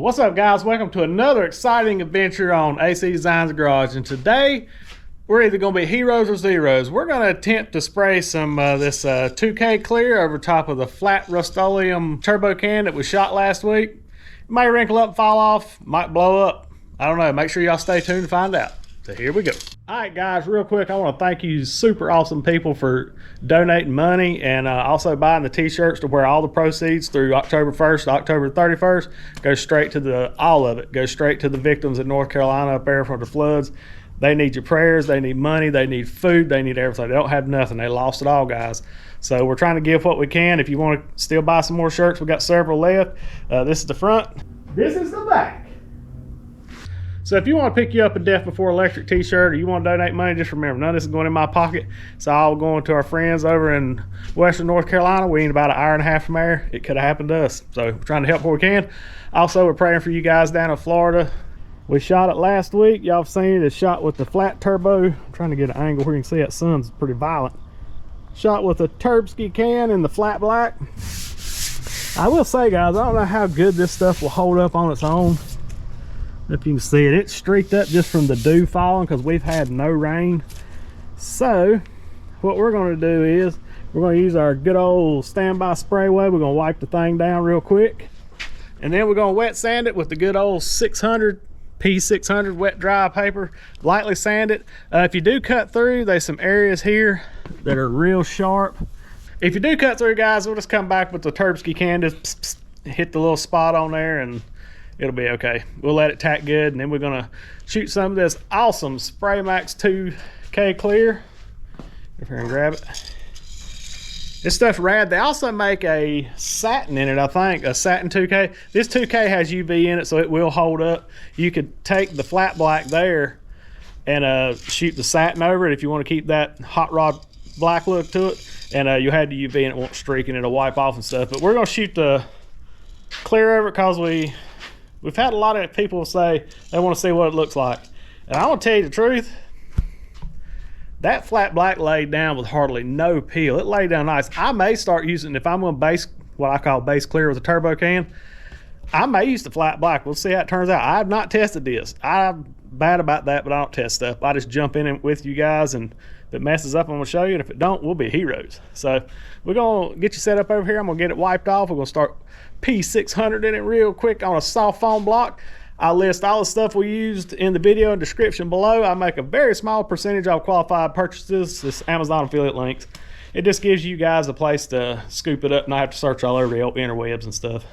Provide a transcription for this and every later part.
What's up, guys? Welcome to another exciting adventure on AC Designs Garage, and today we're either going to be heroes or zeros. We're going to attempt to spray some this 2K clear over top of the flat Rust-oleum turbo can that was shot last week. It may wrinkle up and fall off, might blow up. I don't know. Make sure y'all stay tuned to find out. So here we go. All right, guys, real quick, I want to thank you super awesome people for donating money and also buying the t-shirts, to where all the proceeds through October 1st to October 31st goes straight to all of it goes straight to the victims in North Carolina up there from the floods. They need your prayers, they need money, they need food, they need everything. They don't have nothing. They lost it all, guys. So we're trying to give what we can. If you want to still buy some more shirts, we got several left. This is the front. This is the back. So if you want to pick you up a Death Before Electric t-shirt, or you want to donate money, just remember, none of this is going in my pocket. It's all going to our friends over in Western North Carolina. We ain't about an hour and a half from there. It could have happened to us. So we're trying to help where we can. Also, we're praying for you guys down in Florida. We shot it last week. Y'all have seen it. It's shot with the flat turbo. I'm trying to get an angle where you can see that sun's pretty violent. Shot with a Turbski can in the flat black. I will say, guys, I don't know how good this stuff will hold up on its own. If you can see it, it's streaked up just from the dew falling because we've had no rain. So what we're going to do is we're going to use our good old standby spray way. We're going to wipe the thing down real quick, and then we're going to wet sand it with the good old 600 P600 wet dry paper. Lightly sand it. If you do cut through, there's some areas here that are real sharp. If you do cut through, guys, we'll just come back with the Turbski can, just hit the little spot on there, and it'll be okay. We'll let it tack good, and then we're gonna shoot some of this awesome Spray Max 2K clear. If I can grab it. This stuff's rad. They also make a satin in it, I think, a satin 2K. This 2K has UV in it, so it will hold up. You could take the flat black there and shoot the satin over it if you want to keep that hot rod black look to it. And you'll have the UV and it won't streak and it'll wipe off and stuff. But we're gonna shoot the clear over it because we've had a lot of people say they want to see what it looks like. And I want to tell you the truth, that flat black laid down with hardly no peel. It laid down nice. I may start using, if I'm going to base what I call base clear with a turbo can, I may use the flat black. We'll see how it turns out. I have not tested this. I'm bad about that, but I don't test stuff. I just jump in with you guys, and if it messes up, I'm going to show you. And if it don't, we'll be heroes. So we're going to get you set up over here. I'm going to get it wiped off. We're going to start P600 in it real quick on a soft foam block. I'll list all the stuff we used in the video and description below. I make a very small percentage of qualified purchases. This Amazon affiliate links. It just gives you guys a place to scoop it up and not have to search all over the interwebs and stuff.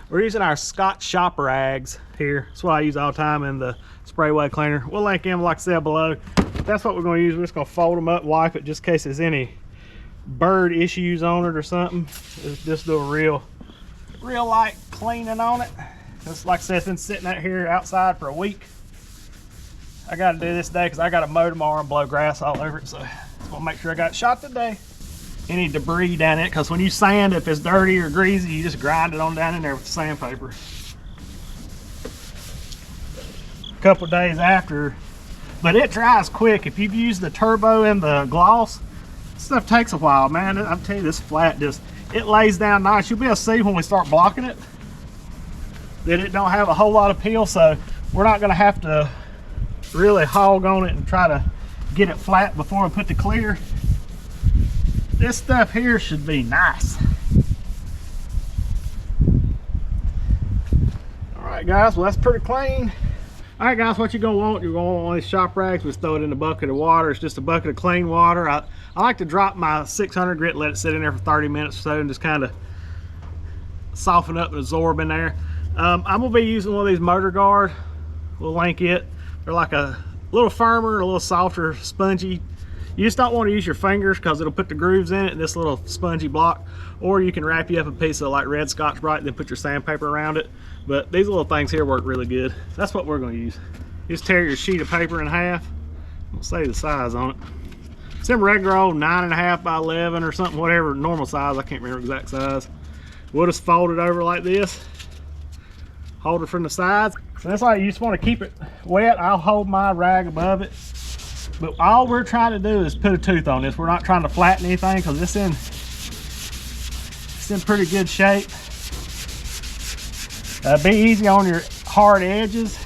We're using our Scotch shop rags here. That's what I use all the time in the sprayway cleaner. We'll link them, like I said, below. That's what we're going to use. We're just going to fold them up, wipe it, just in case there's any bird issues on it or something. Just do a real light cleaning on it. Just like I said, it's been sitting out here outside for a week. I got to do this today because I got to mow tomorrow and blow grass all over it. So I just want to make sure I got it shot today. Any debris down in it, because when you sand, if it's dirty or greasy, you just grind it on down in there with the sandpaper. A couple days after, but it dries quick. If you've used the turbo and the gloss, stuff takes a while, man. I'm telling you, this flat it lays down nice. You'll be able to see when we start blocking it that it don't have a whole lot of peel, so we're not going to have to really hog on it and try to get it flat before we put the clear. This stuff here should be nice. All right, guys, well, that's pretty clean. All right, guys, what you're gonna want, you're gonna want one of these shop rags. We throw it in a bucket of water. It's just a bucket of clean water. I like to drop my 600 grit, let it sit in there for 30 minutes or so, and just kind of soften up and absorb in there. I'm gonna be using one of these Motor Guard. We'll link it. They're like a little firmer, a little softer, spongy. You just don't want to use your fingers because it'll put the grooves in it in this little spongy block. Or you can wrap you up a piece of like red Scotch-Brite and then put your sandpaper around it. But these little things here work really good. That's what we're going to use. You just tear your sheet of paper in half. I'll say the size on it. Some regular old 9.5 by 11 or something, whatever normal size. I can't remember exact size. We'll just fold it over like this. Hold it from the sides. So that's why you just want to keep it wet. I'll hold my rag above it. But all we're trying to do is put a tooth on this. We're not trying to flatten anything because it's in pretty good shape. Be easy on your hard edges.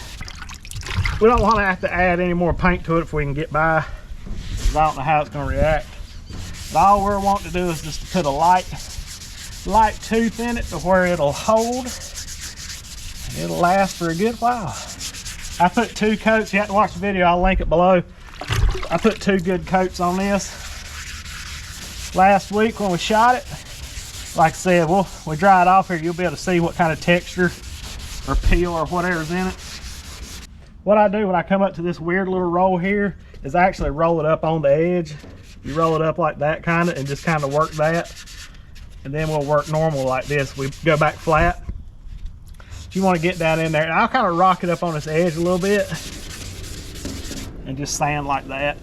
We don't want to have to add any more paint to it if we can get by, because I don't know how it's going to react. But all we're wanting to do is just put a light tooth in it to where it'll hold. It'll last for a good while. I put 2 coats. You have to watch the video. I'll link it below. I put 2 good coats on this last week when we shot it. Like I said, we dry it off here. You'll be able to see what kind of texture or peel or whatever's in it. What I do when I come up to this weird little roll here is I actually roll it up on the edge. You roll it up like that kind of, and just kind of work that. And then we'll work normal like this. We go back flat. If you want to get down in there, and I'll kind of rock it up on this edge a little bit and just sand like that.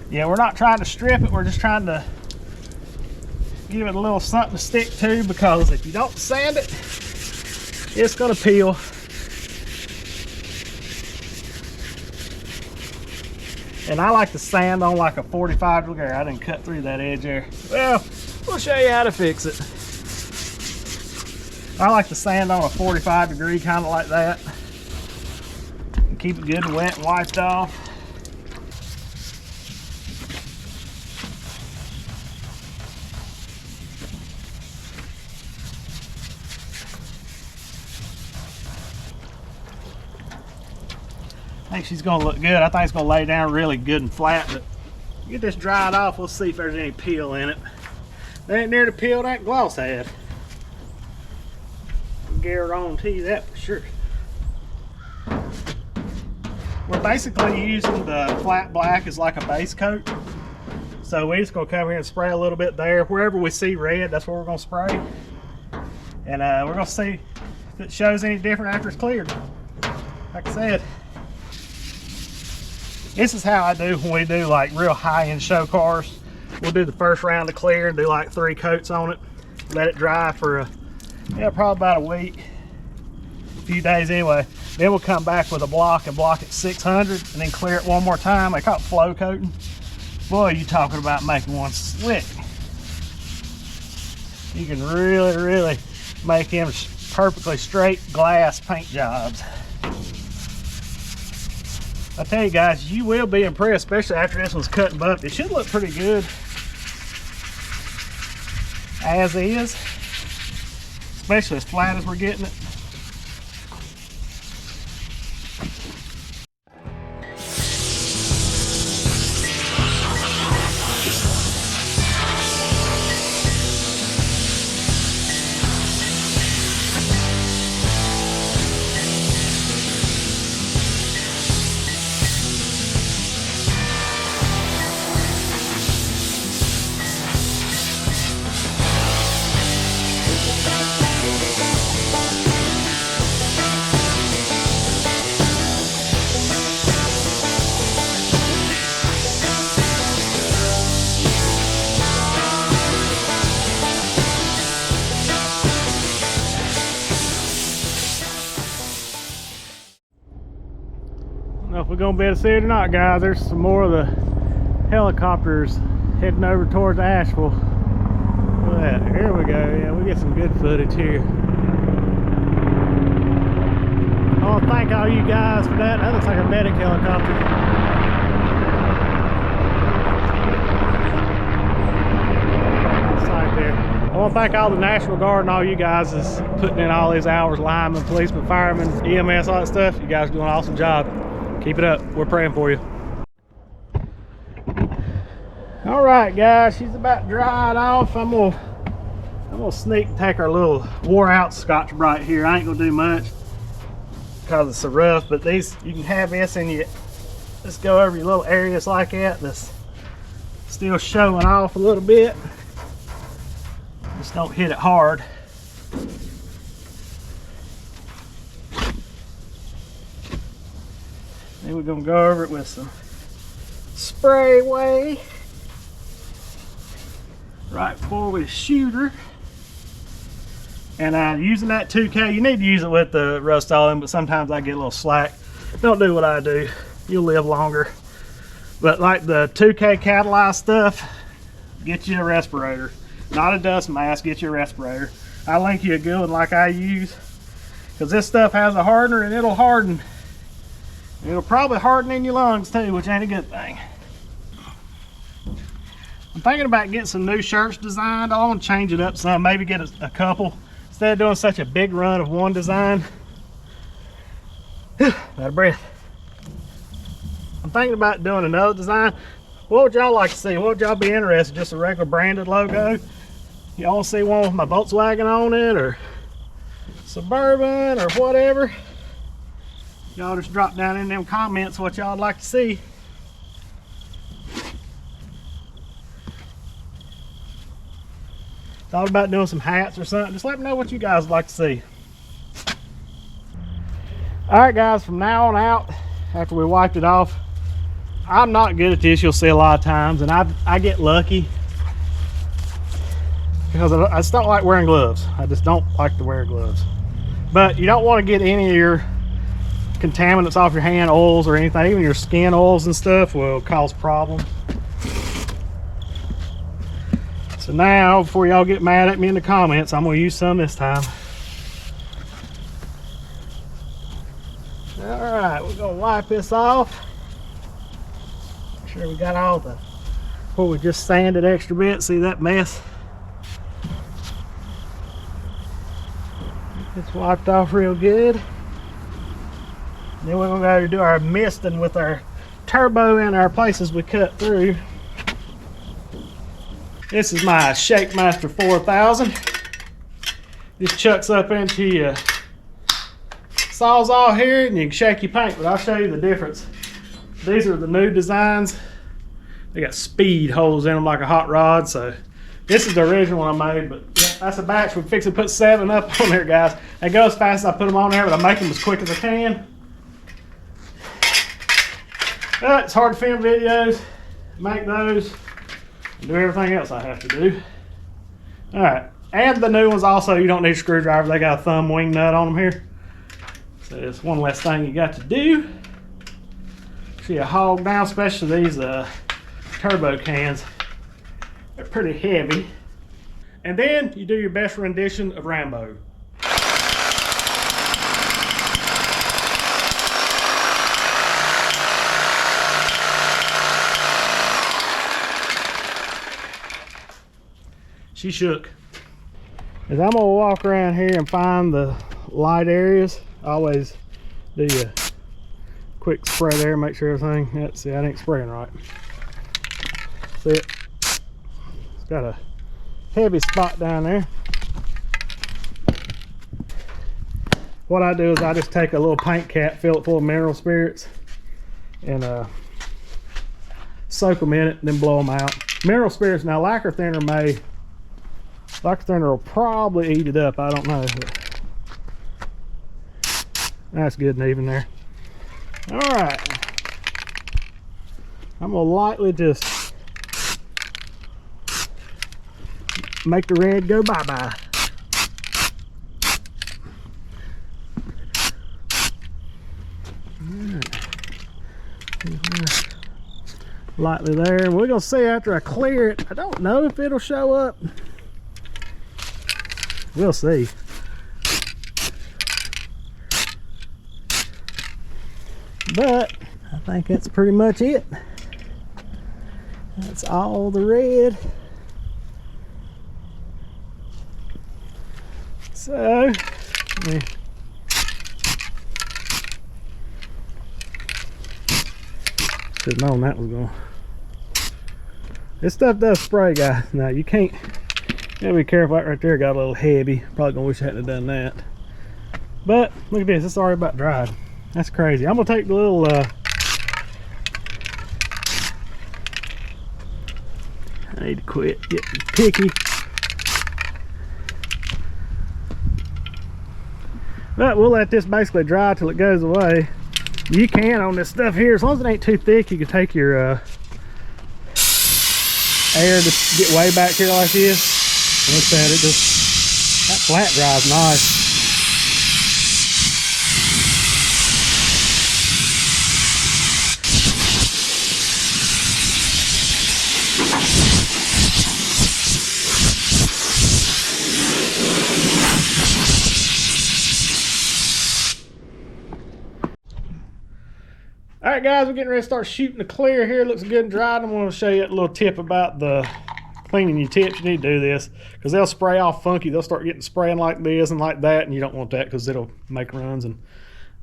Yeah, we're not trying to strip it, we're just trying to give it a little something to stick to, because if you don't sand it, it's going to peel. And I like to sand on like a 45 degree. I didn't cut through that edge there. Well, we'll show you how to fix it. I like to sand on a 45 degree, kind of like that. And keep it good and wet and wiped off. I think she's gonna look good. I think it's gonna lay down really good and flat, but get this dried off, we'll see if there's any peel in it. There ain't near the peel that gloss had. I'll guarantee you that for sure. We're basically using the flat black as like a base coat. So we're just gonna come here and spray a little bit there. Wherever we see red, that's where we're gonna spray. And we're gonna see if it shows any different after it's cleared. Like I said, this is how I do when we do like real high-end show cars. We'll do the first round of clear and do like 3 coats on it. Let it dry for probably about a week, a few days anyway. Then we'll come back with a block and block it 600 and then clear it one more time. They call it flow coating. Boy, you talking about making one slick. You can really make them perfectly straight glass paint jobs. I tell you guys, you will be impressed, especially after this one's cut and buffed. It should look pretty good as is, especially as flat as we're getting it. I don't know if we're gonna be able to see it or not, guys. There's some more of the helicopters heading over towards Asheville. Look at that. Here we go. Yeah, we get some good footage here. I want to thank all you guys for that. That looks like a medic helicopter. Right there. I want to thank all the National Guard and all you guys that's putting in all these hours, linemen, policemen, firemen, EMS, all that stuff. You guys are doing an awesome job. Keep it up. We're praying for you. All right, guys, she's about dried off. I'm gonna sneak and take our little wore out Scotch-Brite here. I ain't gonna do much because it's so rough, but these, you can have this and you just go over your little areas like that that's still showing off a little bit. Just don't hit it hard. Then we're gonna go over it with some spray way right before we shoot her. And using that 2K, you need to use it with the Rust-oleum, but sometimes I get a little slack. Don't do what I do. You'll live longer. But like the 2K catalyzed stuff, get you a respirator. Not a dust mask, get you a respirator. I'll link you a good one like I use, because this stuff has a hardener and it'll harden. It'll probably harden in your lungs too, which ain't a good thing. I'm thinking about getting some new shirts designed. I want to change it up some, maybe get a couple instead of doing such a big run of one design. Out of breath. I'm thinking about doing another design. What would y'all like to see? What would y'all be interested in? Just a regular branded logo? Y'all want to see one with my Volkswagen on it, or Suburban, or whatever? Y'all just drop down in them comments what y'all would like to see. Thought about doing some hats or something. Just let me know what you guys would like to see. Alright guys, from now on out, after we wiped it off, I'm not good at this, you'll see a lot of times, and I get lucky because I just don't like wearing gloves. I just don't like to wear gloves. But you don't want to get any of your contaminants off your hand, oils or anything. Even your skin oils and stuff will cause problems. So now, before y'all get mad at me in the comments, I'm going to use some this time. Alright, we're going to wipe this off. Make sure we got all the, where we just sanded extra bit. See that mess? It's wiped off real good. Then we're going to go do our misting with our turbo in our places we cut through. This is my Shakemaster 4000. This chucks up into your sawzall here and you can shake your paint, but I'll show you the difference. These are the new designs. They got speed holes in them like a hot rod, so this is the original one I made, but yeah, that's a batch. We're fixing to put 7 up on there, guys. They go as fast as I put them on there, but I make them as quick as I can. But it's hard to film videos, make those, and do everything else I have to do. Alright, and the new ones also, you don't need a screwdriver. They got a thumb wing nut on them here. So it's one less thing you got to do. See a hog down, especially these turbo cans. They're pretty heavy. And then you do your best rendition of Rambo. She shook. As I'm gonna walk around here and find the light areas, I always do a quick spray there, make sure everything, see, I ain't spraying right. See it? It's got a heavy spot down there. What I do is I just take a little paint cap, fill it full of mineral spirits, and soak them in it, and then blow them out. Mineral spirits, now lacquer thinner lacquer thinner will probably eat it up, I don't know. But that's good and even there. Alright. I'm gonna lightly just make the red go bye-bye. Lightly there, and we're gonna see after I clear it. I don't know if it'll show up. We'll see. But I think that's pretty much it. That's all the red. So, yeah. Should've known that was going. This stuff does spray, guys. Now you can't. You gotta be careful. That right there got a little heavy. Probably gonna wish I hadn't have done that. But look at this. It's already about dried. That's crazy. I'm gonna take the little I need to quit getting picky. But we'll let this basically dry till it goes away. You can on this stuff here, as long as it ain't too thick, you can take your air to get way back here like this. Look at it, just that flat dries nice. All right, guys, we're getting ready to start shooting the clear here. It looks good and dry. I'm going to show you a little tip about the cleaning your tips. You need to do this because they'll spray off funky. They'll start getting spraying like this and like that, and you don't want that because it'll make runs and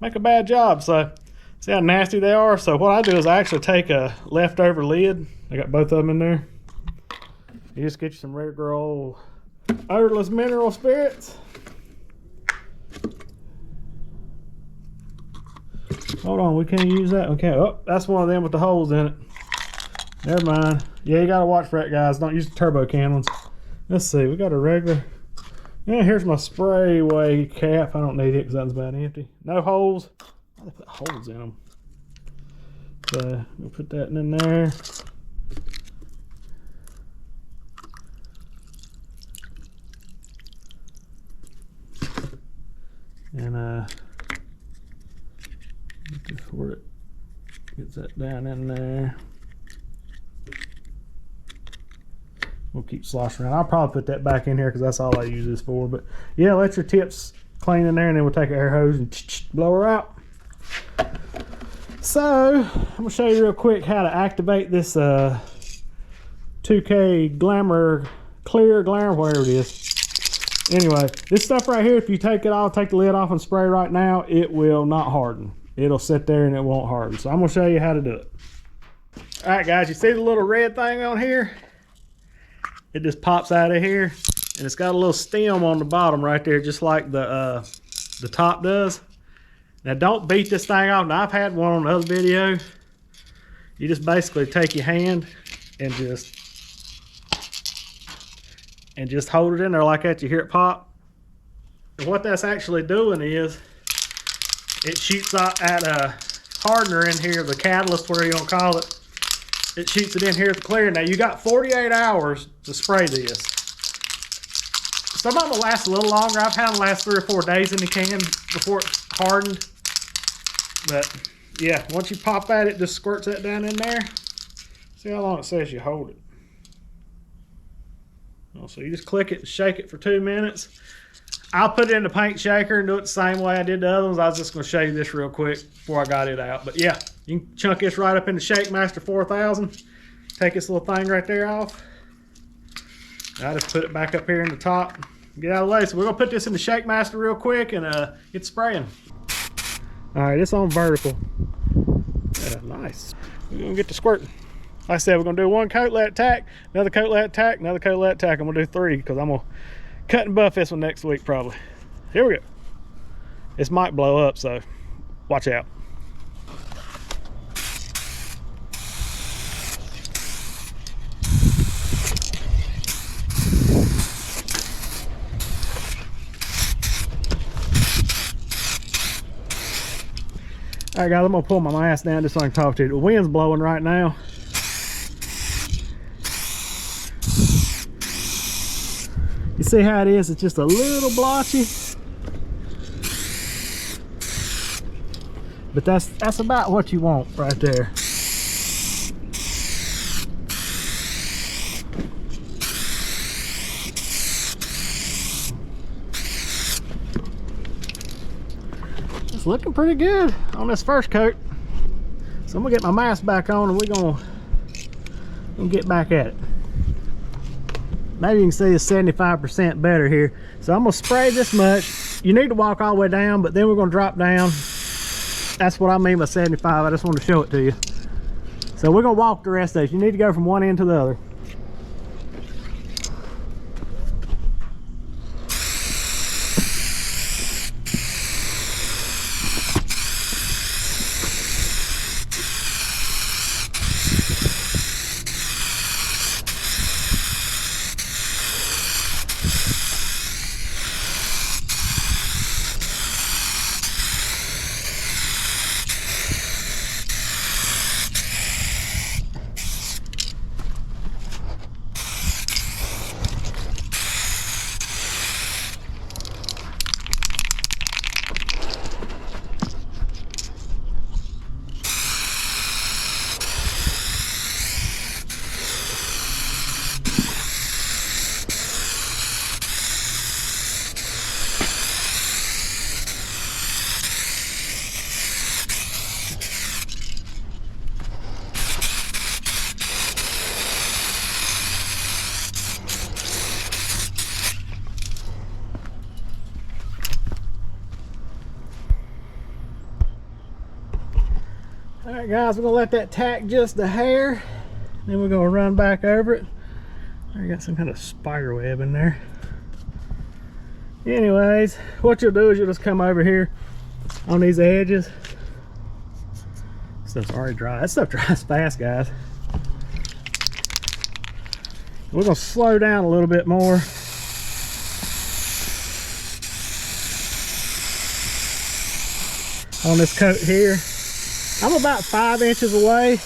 make a bad job. So see how nasty they are? So what I do is I actually take a leftover lid. I got both of them in there. You just get you some regular old odorless mineral spirits. Hold on, we can't use that. Okay, oh, that's one of them with the holes in it. Never mind. Yeah, you gotta watch for that, guys. Don't use the turbo can ones. Let's see, we got a regular. Yeah, here's my spray away cap. I don't need it because that one's about empty. No holes. Why they put holes in them? So we'll put that in there. And before it gets that down in there, we'll keep sloshing around. I'll probably put that back in here because that's all I use this for. But yeah, let your tips clean in there, and then we'll take an air hose and blow her out. So I'm gonna show you real quick how to activate this 2K glamor, clear glamor, whatever it is. Anyway, this stuff right here, if you take it off, take the lid off and spray right now, it will not harden. It'll sit there and it won't harden. So I'm gonna show you how to do it. All right, guys, you see the little red thing on here? It just pops out of here, and it's got a little stem on the bottom right there, just like the top does. Now, don't beat this thing off. Now, I've had one on the other video. You just basically take your hand and just hold it in there like that. You hear it pop. And what that's actually doing is it shoots out at a hardener in here, the catalyst, whatever you want to call it. It shoots it in here at the clear. Now, you got 48 hours to spray this. Some of them will last a little longer. I've had them last 3 or 4 days in the can before it's hardened. But yeah, once you pop that, it just squirts that down in there. See how long it says you hold it. So you just click it and shake it for 2 minutes. I'll put it in the paint shaker and do it the same way I did the other ones. I was just going to show you this real quick before I got it out. But yeah, you can chunk this right up into Shake Master 4000. Take this little thing right there off. I just put it back up here in the top. Get out of the way. So we're going to put this in the Shake Master real quick and get spraying. All right, it's on vertical. Yeah, nice. We're going to get to squirting. Like I said, we're going to do 1 coat, let it tack, another coat, let it tack, another coat, let it tack. I'm going to do 3 because I'm going to cut and buff this one next week probably. Here we go. This might blow up, so watch out. All right, guys, I'm gonna pull my mask down just so I can talk to you. The wind's blowing right now. You see how it is? It's just a little blotchy. But that's about what you want right there. It's looking pretty good on this first coat. So I'm gonna get my mask back on and we're gonna get back at it. Maybe you can see it's 75% better here. So I'm gonna spray this much. You need to walk all the way down, but then we're gonna drop down. That's what I mean by 75. I just want to show it to you. So we're gonna walk the rest of this. You need to go from one end to the other. All right, guys, we're gonna let that tack just a hair. Then we're gonna run back over it. I got some kind of spider web in there. Anyways, what you'll do is you'll just come over here on these edges. Stuff's already dry. That stuff dries fast, guys. We're gonna slow down a little bit more. On this coat here. I'm about 5 inches away.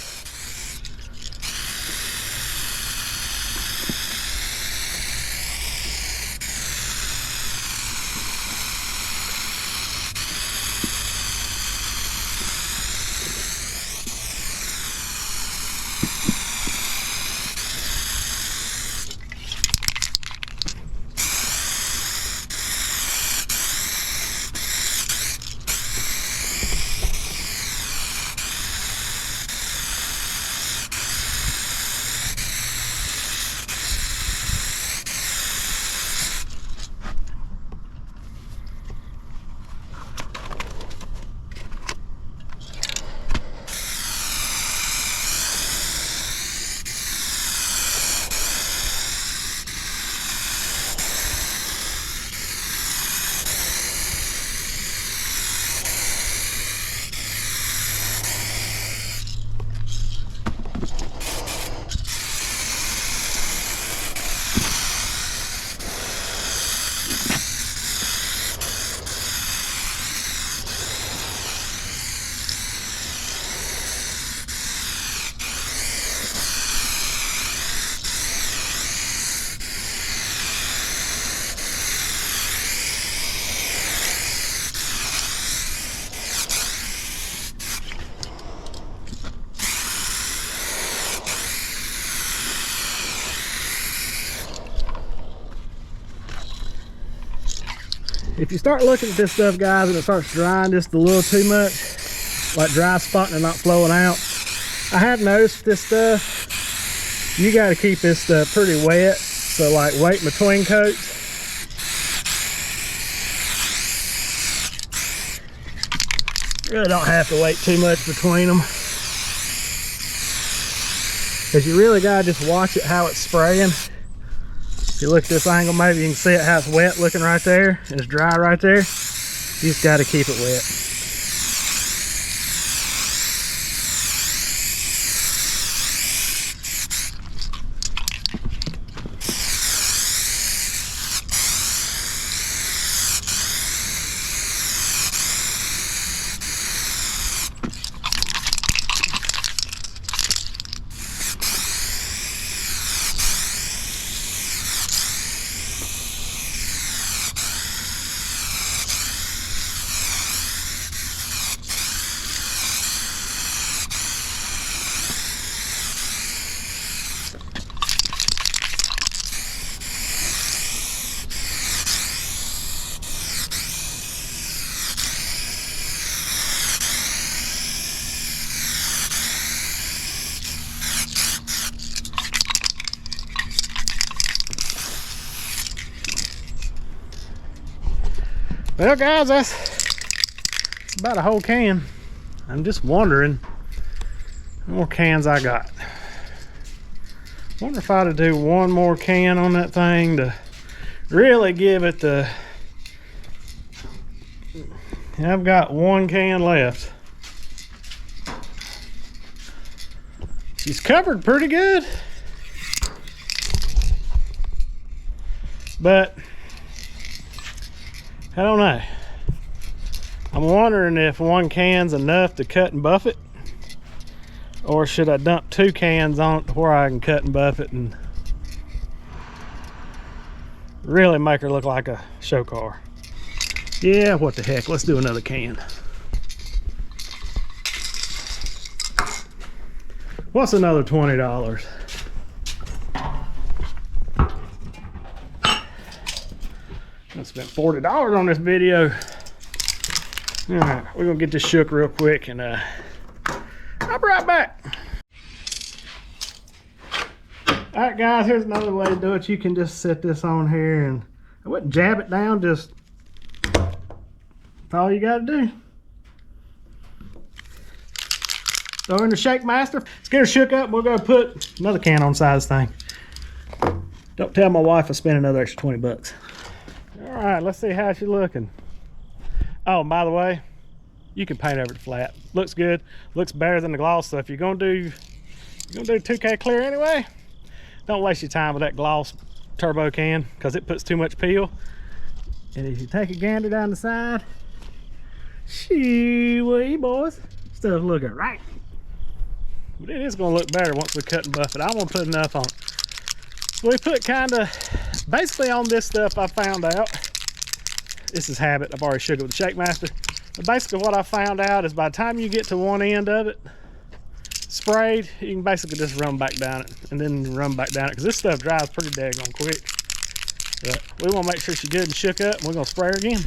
If you start looking at this stuff, guys, and it starts drying just a little too much, like dry spotting and not flowing out, I have noticed this stuff, you got to keep this stuff pretty wet. So like wait in between coats. Really don't have to wait too much between them. Because you really got to just watch it how it's spraying. If you look at this angle, maybe you can see it how it's wet looking right there. And it's dry right there. You just got to keep it wet. Well, guys, that's about a whole can. I'm just wondering how more cans I got. Wonder if I ought to do one more can on that thing to really give it the... I've got one can left. She's covered pretty good, but I don't know. I'm wondering if one can's enough to cut and buff it, or should I dump 2 cans on it where I can cut and buff it and really make her look like a show car. Yeah, what the heck, let's do another can. What's another $20? I spent $40 on this video. All right, we're gonna get this shook real quick and I'll be right back. All right, guys, here's another way to do it. You can just set this on here and I wouldn't jab it down, just that's all you gotta do. Throw in the Shake Master. Let's get her shook up. We're gonna put another can on the side of this thing. Don't tell my wife I spent another extra 20 bucks. All right, let's see how she's looking. Oh, and by the way, you can paint over the flat. Looks good. Looks better than the gloss. So if you're gonna do 2K clear anyway, don't waste your time with that gloss turbo can because it puts too much peel. And if you take a gander down the side, shee-wee, boys, stuff looking right. But it is gonna look better once we cut and buff it. I won't put enough on it. So we put basically on this stuff I found out. This is habit, I've already shook it with the Shake Master. But basically what I found out is by the time you get to one end of it sprayed, you can basically just run back down it and then run back down it because this stuff dries pretty daggone quick. But we want to make sure she's good and shook up and we're going to spray her again.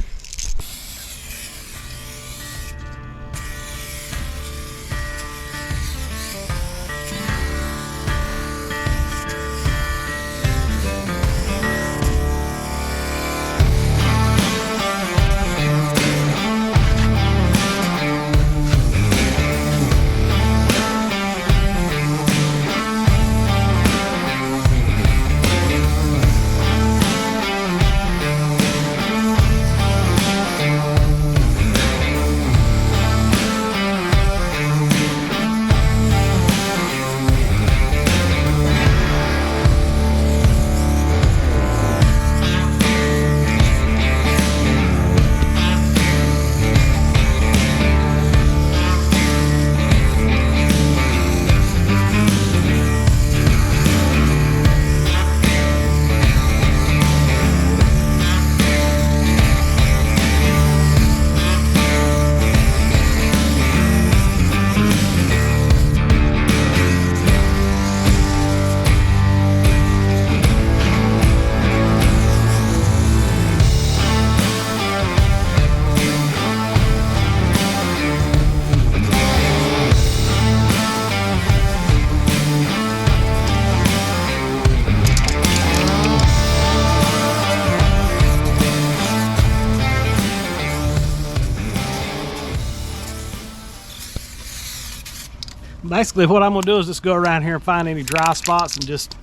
Basically what I'm gonna do is just go around here and find any dry spots and just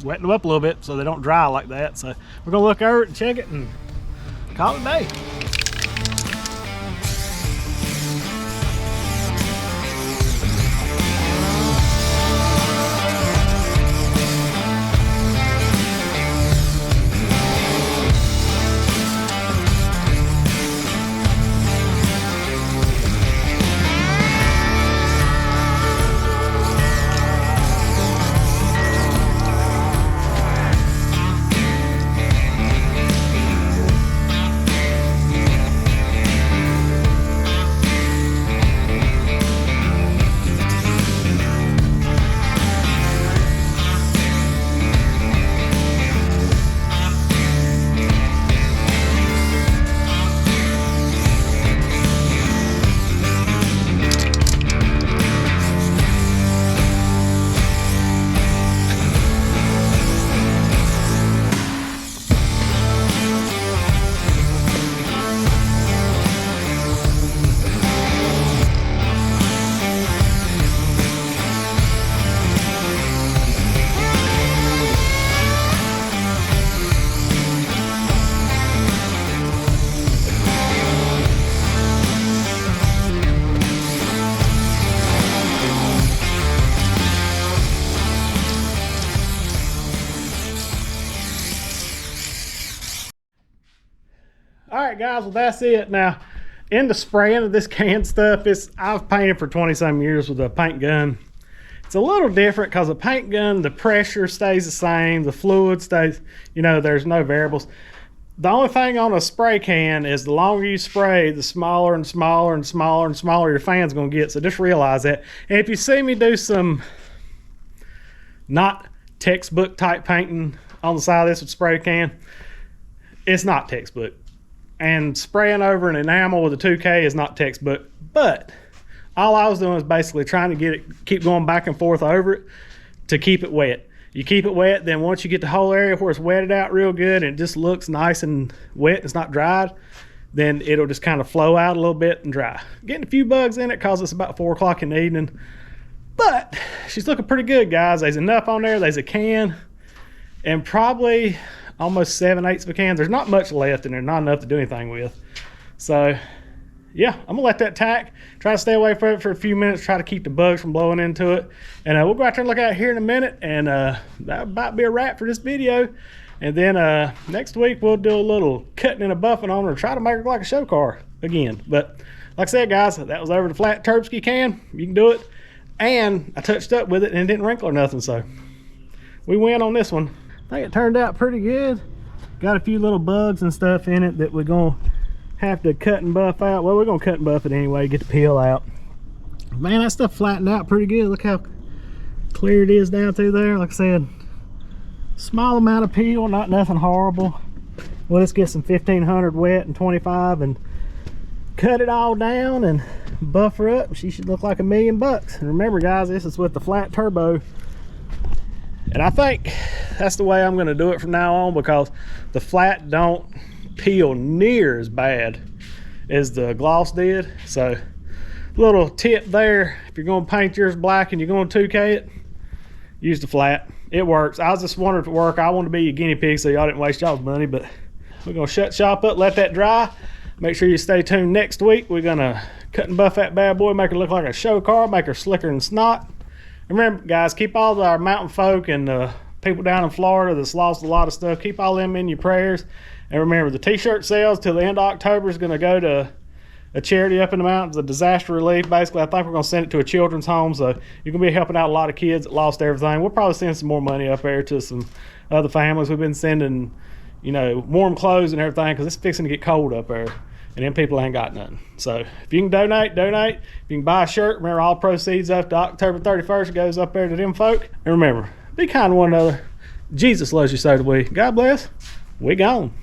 wet them up a little bit so they don't dry like that. So we're gonna look over it and check it and call it a day. Alright guys, well that's it. Now, in the spraying of this canned stuff, I've painted for 20-some years with a paint gun. It's a little different because a paint gun, the pressure stays the same, the fluid stays, you know, there's no variables. The only thing on a spray can is the longer you spray, the smaller and smaller and smaller and smaller your fan's gonna get, so just realize that. And if you see me do some not textbook type painting on the side of this with spray can, it's not textbook. And spraying over an enamel with a 2K is not textbook, but all I was doing is basically trying to get it, keep going back and forth over it to keep it wet. You keep it wet, then once you get the whole area where it's wetted out real good and it just looks nice and wet, it's not dried, then it'll just kind of flow out a little bit and dry. Getting a few bugs in it because it's about 4 o'clock in the evening, but she's looking pretty good, guys. There's enough on there. There's a can and probably almost 7/8 of a can. There's not much left in there, not enough to do anything with. So yeah, I'm gonna let that tack, try to stay away from it for a few minutes, try to keep the bugs from blowing into it, and we'll go out there and look at it here in a minute, and that might be a wrap for this video. And then next week we'll do a little cutting and a buffing on her, try to make her look like a show car again. But like I said, guys, that was over the flat Terpsky can. You can do it. And I touched up with it and it didn't wrinkle or nothing, so we win on this one. I think it turned out pretty good. Got a few little bugs and stuff in it that we're gonna have to cut and buff out. Well, we're gonna cut and buff it anyway, get the peel out. Man, that stuff flattened out pretty good. Look how clear it is down through there. Like I said, small amount of peel, not nothing horrible. Well, let's get some 1500 wet and 25 and cut it all down and buff her up. She should look like $1,000,000. And remember, guys, this is with the flat turbo. And I think that's the way I'm going to do it from now on, because the flat don't peel near as bad as the gloss did. So little tip there, if you're going to paint yours black and you're going to 2K it, use the flat. It works. I was just wondering if it worked. I wanted to be a guinea pig so y'all didn't waste y'all's money, but we're going to shut shop up, let that dry. Make sure you stay tuned next week. We're going to cut and buff that bad boy, make her look like a show car, make her slicker than snot. And remember, guys, keep all our mountain folk and people down in Florida that's lost a lot of stuff, keep all them in your prayers. And remember, the t-shirt sales till the end of October is going to go to a charity up in the mountains, a disaster relief. Basically, I think we're going to send it to a children's home, so you're going to be helping out a lot of kids that lost everything. We'll probably send some more money up there to some other families. We've been sending, you know, warm clothes and everything, because it's fixing to get cold up there, and then people ain't got nothing. So if you can donate. If you can buy a shirt, remember, all proceeds up to October 31st goes up there to them folk. And remember, be kind to one another. Jesus loves you, so do we. God bless. We gone.